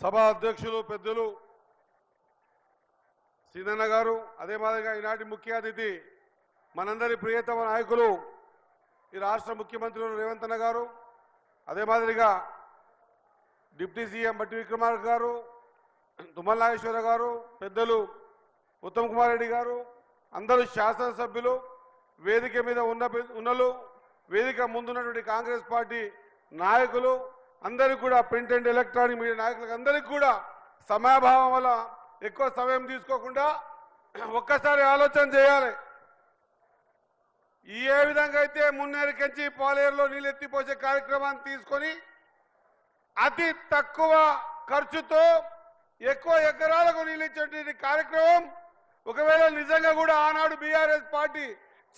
సభా అధ్యక్షులు పెద్దలు సీనన్న గారు, అదే మాదిరిగా ఈనాటి ముఖ్య అతిథి మనందరి ప్రియతమ నాయకులు ఈ రాష్ట్ర ముఖ్యమంత్రులు రేవంత్ అన్న గారు, అదే మాదిరిగా డిప్యూటీ సీఎం బట్టి విక్రమార్క గారు, తుమ్మల నాగేశ్వర గారు, పెద్దలు ఉత్తమ్ కుమార్ రెడ్డి గారు, అందరూ శాసనసభ్యులు, వేదిక మీద ఉన్నలు, వేదిక ముందున్నటువంటి కాంగ్రెస్ పార్టీ నాయకులు అందరికీ కూడా, ప్రింట్ అండ్ ఎలక్ట్రానిక్ మీడియా నాయకులకు అందరికీ కూడా సమయాభావం వల్ల ఎక్కువ సమయం తీసుకోకుండా ఒక్కసారి ఆలోచన చేయాలి. ఏ విధంగా అయితే మున్నేరుకెంచి పాలేరులో నీళ్ళు ఎత్తిపోసే కార్యక్రమాన్ని తీసుకొని అతి తక్కువ ఖర్చుతో ఎక్కువ ఎకరాలకు నీళ్ళు ఇచ్చేటువంటి కార్యక్రమం ఒకవేళ నిజంగా కూడా ఆనాడు బీఆర్ఎస్ పార్టీ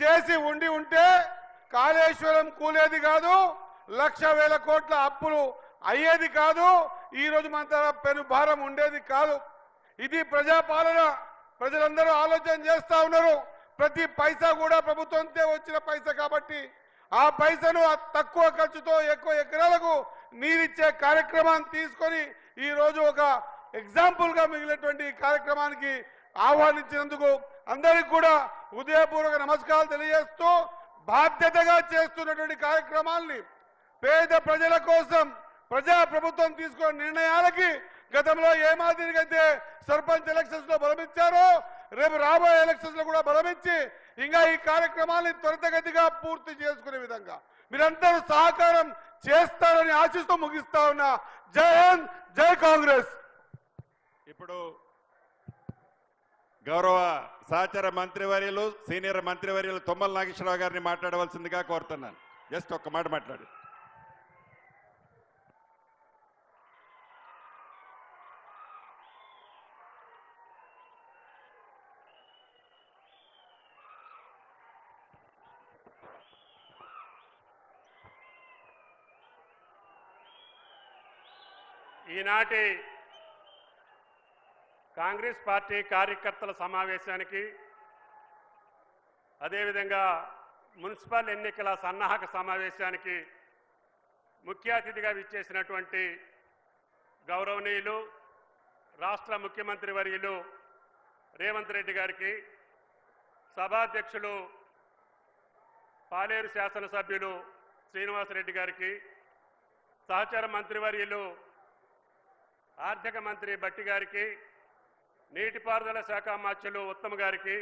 చేసి ఉంటే కాళేశ్వరం కూలేది కాదు, 1,00,000 కోట్ల అప్పులు అయ్యేది కాదు, ఈ రోజు మన పెను భారం ఉండేది కాదు. ఇది ప్రజాపాలన. ప్రజలందరూ ఆలోచన చేస్తా ఉన్నారు. ప్రతి పైసా కూడా ప్రభుత్వంతో వచ్చిన పైసా కాబట్టి ఆ పైసను తక్కువ ఖర్చుతో ఎక్కువ ఎకరాలకు నీరిచ్చే కార్యక్రమాన్ని తీసుకొని ఈ రోజు ఒక ఎగ్జాంపుల్ గా మిగిలినటువంటి కార్యక్రమానికి ఆహ్వానించినందుకు అందరికీ కూడా హృదయపూర్వక నమస్కారాలు తెలియజేస్తూ, బాధ్యతగా చేస్తున్నటువంటి కార్యక్రమాల్ని పేద ప్రజల కోసం ప్రజా ప్రభుత్వం తీసుకున్న నిర్ణయాలకి గతంలో ఏ మాదిరిగా అయితే సర్పంచ్ ఎలక్షన్స్ లో బలమిచ్చారో రేపు రాబోయే ఎలక్షన్స్ లో కూడా బలమిచ్చి ఇంకా ఈ కార్యక్రమాన్ని త్వరితగతిగా పూర్తి చేసుకునే విధంగా మీరందరూ సహకారం చేస్తారని ఆశిస్తూ ముగిస్తా ఉన్నా. జై హింద్, జై కాంగ్రెస్. ఇప్పుడు గౌరవ సహచర మంత్రివర్యులు సీనియర్ మంత్రివర్యులు తుమ్మల నాగేశ్వరరావు గారిని మాట్లాడవలసిందిగా కోరుతున్నాను. జస్ట్ ఒక్క మాట మాట్లాడు. ఈనాటి కాంగ్రెస్ పార్టీ కార్యకర్తల సమావేశానికి, అదేవిధంగా మున్సిపల్ ఎన్నికల సన్నాహక సమావేశానికి ముఖ్య అతిథిగా విచ్చేసినటువంటి గౌరవనీయులు రాష్ట్ర ముఖ్యమంత్రి వర్యులు రేవంత్ రెడ్డి గారికి, సభాధ్యక్షులు పాలేరు శాసనసభ్యులు శ్రీనివాసరెడ్డి గారికి, సహచర మంత్రివర్యులు ఆర్థిక మంత్రి బట్టి గారికి, నీటిపారుదల శాఖ మంత్రులు ఉత్తమ్ గారికి,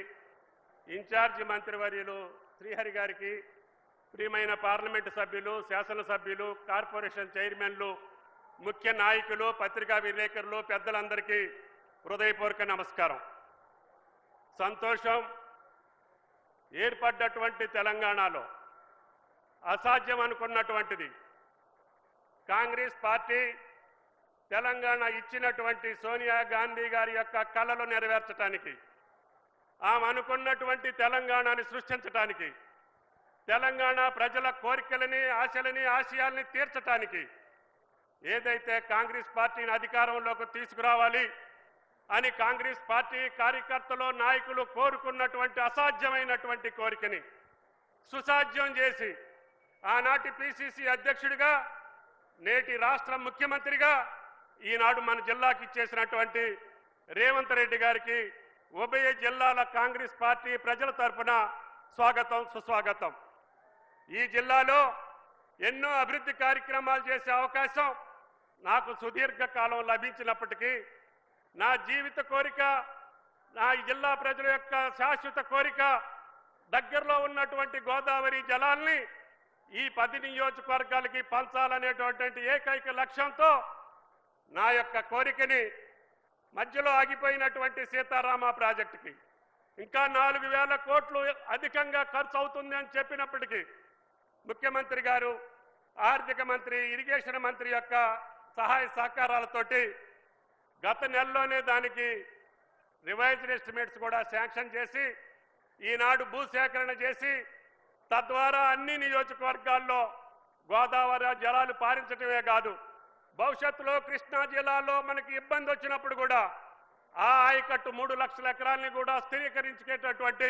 ఇన్ఛార్జి మంత్రివర్యులు శ్రీహరి గారికి, ప్రియమైన పార్లమెంటు సభ్యులు, శాసనసభ్యులు, కార్పొరేషన్ చైర్మన్లు, ముఖ్య నాయకులు, పత్రికా విలేకరులు, పెద్దలందరికీ హృదయపూర్వక నమస్కారం. సంతోషం. ఏర్పడ్డటువంటి తెలంగాణలో అసాధ్యం అనుకున్నటువంటిది కాంగ్రెస్ పార్టీ తెలంగాణ ఇచ్చినటువంటి సోనియా గాంధీ గారి యొక్క కలలు నెరవేర్చడానికి, ఆమె అనుకున్నటువంటి తెలంగాణని సృష్టించడానికి, తెలంగాణ ప్రజల కోరికలని, ఆశలని, ఆశయాల్ని తీర్చడానికి ఏదైతే కాంగ్రెస్ పార్టీని అధికారంలోకి తీసుకురావాలి అని కాంగ్రెస్ పార్టీ కార్యకర్తలు, నాయకులు కోరుకున్నటువంటి అసాధ్యమైనటువంటి కోరికని సుసాధ్యం చేసి ఆనాటి పిసిసి అధ్యక్షుడిగా, నేటి రాష్ట్ర ముఖ్యమంత్రిగా ఈనాడు మన జిల్లాకి ఇచ్చేసినటువంటి రేవంత్ రెడ్డి గారికి ఉభయ జిల్లాల కాంగ్రెస్ పార్టీ ప్రజల తరఫున స్వాగతం, సుస్వాగతం. ఈ జిల్లాలో ఎన్నో అభివృద్ధి కార్యక్రమాలు చేసే అవకాశం నాకు సుదీర్ఘకాలం లభించినప్పటికీ నా జీవిత కోరిక, నా జిల్లా ప్రజల యొక్క శాశ్వత కోరిక దగ్గరలో ఉన్నటువంటి గోదావరి జలాల్ని ఈ 10 నియోజకవర్గాలకి పంచాలనేటువంటి ఏకైక లక్ష్యంతో నా యొక్క కోరికని మధ్యలో ఆగిపోయినటువంటి సీతారామ ప్రాజెక్టుకి ఇంకా 4,000 కోట్లు అధికంగా ఖర్చు అవుతుంది అని చెప్పినప్పటికీ ముఖ్యమంత్రి గారు, ఆర్థిక మంత్రి, ఇరిగేషన్ మంత్రి యొక్క సహాయ సహకారాలతోటి గత నెలలోనే దానికి రివైజ్డ్ ఎస్టిమేట్స్ కూడా శాంక్షన్ చేసి ఈనాడు భూసేకరణ చేసి తద్వారా అన్ని నియోజకవర్గాల్లో గోదావరి జలాలు పారించడమే కాదు, భవిష్యత్తులో కృష్ణా జిల్లాలో మనకి ఇబ్బంది వచ్చినప్పుడు కూడా ఆ ఆయకట్టు 3 లక్షల ఎకరాలని కూడా స్థిరీకరించేటటువంటి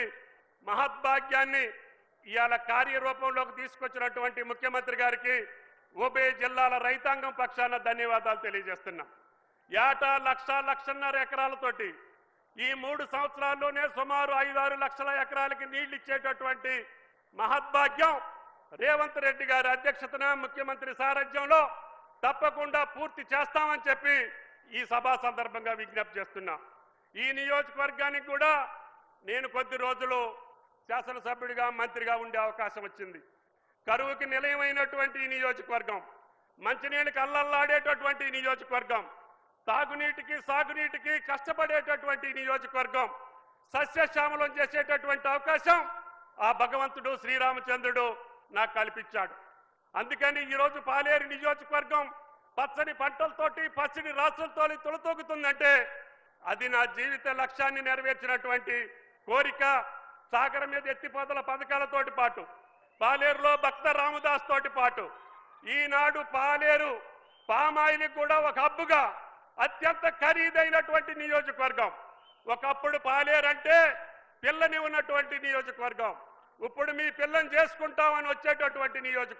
మహద్భాగ్యాన్ని ఇవాళ కార్యరూపంలోకి తీసుకొచ్చినటువంటి ముఖ్యమంత్రి గారికి ఉభయ జిల్లాల రైతాంగం పక్షాన ధన్యవాదాలు తెలియజేస్తున్నాం. ఏటా 1,00,000-1,500 ఎకరాలతోటి ఈ 3 సంవత్సరాల్లోనే సుమారు 5-6 లక్షల ఎకరాలకి నీళ్లు ఇచ్చేటటువంటి మహద్భాగ్యం రేవంత్ రెడ్డి గారి అధ్యక్షతన ముఖ్యమంత్రి సారథ్యంలో తప్పకుండా పూర్తి చేస్తామని చెప్పి ఈ సభా సందర్భంగా విజ్ఞప్తి చేస్తున్నా. ఈ నియోజకవర్గానికి కూడా నేను కొద్ది రోజులు శాసనసభ్యుడిగా మంత్రిగా ఉండే అవకాశం వచ్చింది. కరువుకి నిలయమైనటువంటి ఈ నియోజకవర్గం, మంచినీళ్ళకి అల్లల్లాడేటటువంటి ఈ నియోజకవర్గం, తాగునీటికి సాగునీటికి కష్టపడేటటువంటి ఈ నియోజకవర్గం సస్యశ్యామలం చేసేటటువంటి అవకాశం ఆ భగవంతుడు శ్రీరామచంద్రుడు నాకు కల్పించాడు. అందుకని ఈరోజు పాలేరు నియోజకవర్గం పచ్చని పంటలతోటి పచ్చని రాసులతో తొలతూగుతుందంటే అది నా జీవిత లక్ష్యాన్ని నెరవేర్చినటువంటి కోరిక. సాగరం మీద ఎత్తిపోతల పథకాలతోటి పాటు పాలేరులో భక్త రామదాస్ తోటి పాటు ఈనాడు పాలేరు పామాయిల్ కూడా ఒక హబ్బుగా అత్యంత ఖరీదైనటువంటి నియోజకవర్గం. ఒకప్పుడు పాలేరు అంటే పిల్లని ఉన్నటువంటి నియోజకవర్గం, ఇప్పుడు మీ పిల్లని చేసుకుంటామని వచ్చేటటువంటి నియోజకవర్గం.